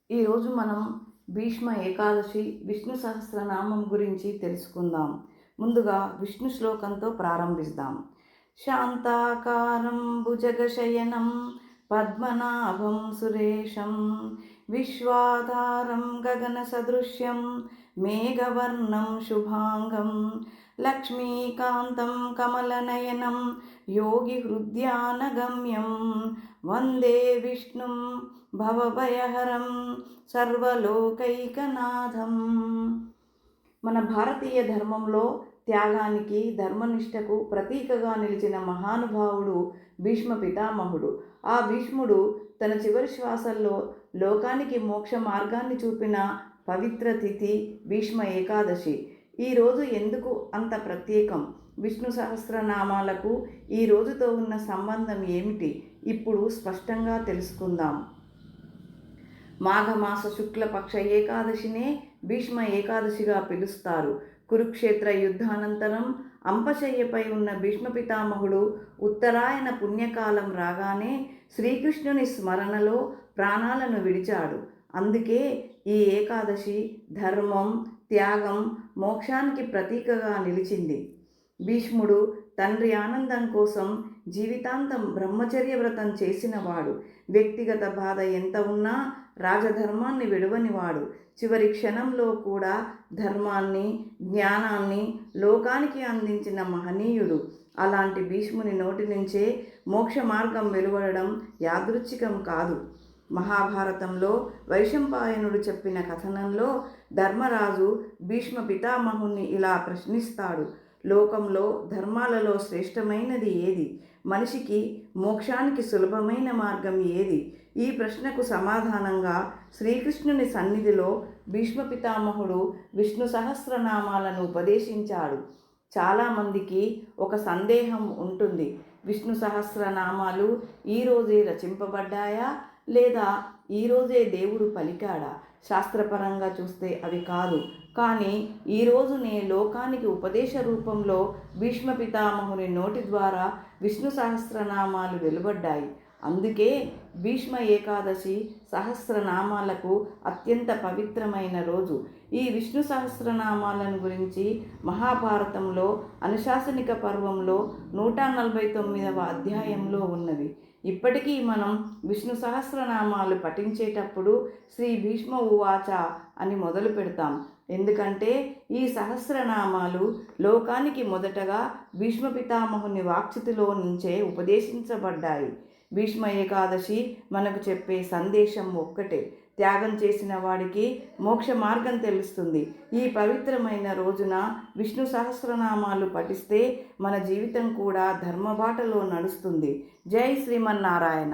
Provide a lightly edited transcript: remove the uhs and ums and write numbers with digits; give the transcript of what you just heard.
ఈరోజు మనం భీష్మ ఏకాదశి విష్ణు సహస్రనామం గురించి తెలుసుకుందాం. ముందుగా విష్ణు శ్లోకంతో ప్రారంభిద్దాం. శాంతాకారం భుజగశయనం పద్మనాభం సురేశం విశ్వాధారం గగన సదృశ్యం మేఘవర్ణం శుభాంగం లక్ష్మీకాంతం కమలనయనం యోగి హృద్యానగమ్యం వందే విష్ణుం భవభయహరం సర్వలోకైకనాథం. మన భారతీయ ధర్మంలో త్యాగానికి ధర్మనిష్టకు ప్రతీకగా నిలిచిన మహానుభావుడు భీష్మ పితామహుడు. ఆ భీష్ముడు తన చివరి శ్వాసల్లో లోకానికి మోక్ష మార్గాన్ని చూపిన పవిత్ర తిథి భీష్మ ఏకాదశి. ఈరోజు ఎందుకు అంత ప్రత్యేకం? విష్ణు సహస్రనామాలకు ఈ రోజుతో ఉన్న సంబంధం ఏమిటి? ఇప్పుడు స్పష్టంగా తెలుసుకుందాం. మాఘమాస శుక్లపక్ష ఏకాదశినే భీష్మ ఏకాదశిగా పిలుస్తారు. కురుక్షేత్ర యుద్ధానంతరం అంపశయ్యపై ఉన్న భీష్మ పితామహుడు ఉత్తరాయణ పుణ్యకాలం రాగానే శ్రీకృష్ణుని స్మరణలో ప్రాణాలను విడిచాడు. అందుకే ఈ ఏకాదశి ధర్మం, త్యాగం, మోక్షానికి ప్రతీకగా నిలిచింది. భీష్ముడు తండ్రి ఆనందం కోసం జీవితాంతం బ్రహ్మచర్య వ్రతం చేసినవాడు. వ్యక్తిగత బాధ ఎంత ఉన్నా రాజధర్మాన్ని విడువనివాడు. చివరి క్షణంలో కూడా ధర్మాన్ని, జ్ఞానాన్ని లోకానికి అందించిన మహనీయుడు. అలాంటి భీష్ముని నోటి నుంచే మోక్ష మార్గం వెలువడడం యాదృచ్ఛికం కాదు. మహాభారతంలో వైశంపాయనుడు చెప్పిన కథనంలో ధర్మరాజు భీష్మ పితామహుణ్ణి ఇలా ప్రశ్నిస్తాడు: లోకంలో ధర్మాలలో శ్రేష్టమైనది ఏది? మనిషికి మోక్షానికి సులభమైన మార్గం ఏది? ఈ ప్రశ్నకు సమాధానంగా శ్రీకృష్ణుని సన్నిధిలో భీష్మ పితామహుడు విష్ణు సహస్రనామాలను ఉపదేశించాడు. చాలామందికి ఒక సందేహం ఉంటుంది: విష్ణు సహస్రనామాలు ఈరోజే రచింపబడ్డాయా, లేదా ఈరోజే దేవుడు పలికాడా? శాస్త్రపరంగా చూస్తే అవి కాదు. కానీ ఈరోజునే లోకానికి ఉపదేశ రూపంలో భీష్మ పితామహుని నోటి ద్వారా విష్ణు సహస్రనామాలు వెలువడ్డాయి. అందుకే భీష్మ ఏకాదశి సహస్రనామాలకు అత్యంత పవిత్రమైన రోజు. ఈ విష్ణు సహస్రనామాలను గురించి మహాభారతంలో అనుశాసనిక పర్వంలో 149వ అధ్యాయంలో ఉన్నవి. ఇప్పటికీ మనం విష్ణు సహస్రనామాలు పఠించేటప్పుడు శ్రీ భీష్మ ఉవాచ అని మొదలు పెడతాం. ఎందుకంటే ఈ సహస్రనామాలు లోకానికి మొదటగా భీష్మ పితామహుని వాక్చితిలో నుంచే ఉపదేశించబడ్డాయి. భీష్మ ఏకాదశి మనకు చెప్పే సందేశం ఒక్కటే: త్యాగం చేసిన వాడికి మోక్ష మార్గం తెలుస్తుంది. ఈ పవిత్రమైన రోజున విష్ణు సహస్రనామాలు పఠిస్తే మన జీవితం కూడా ధర్మబాటలో నడుస్తుంది. జై శ్రీమన్నారాయణ.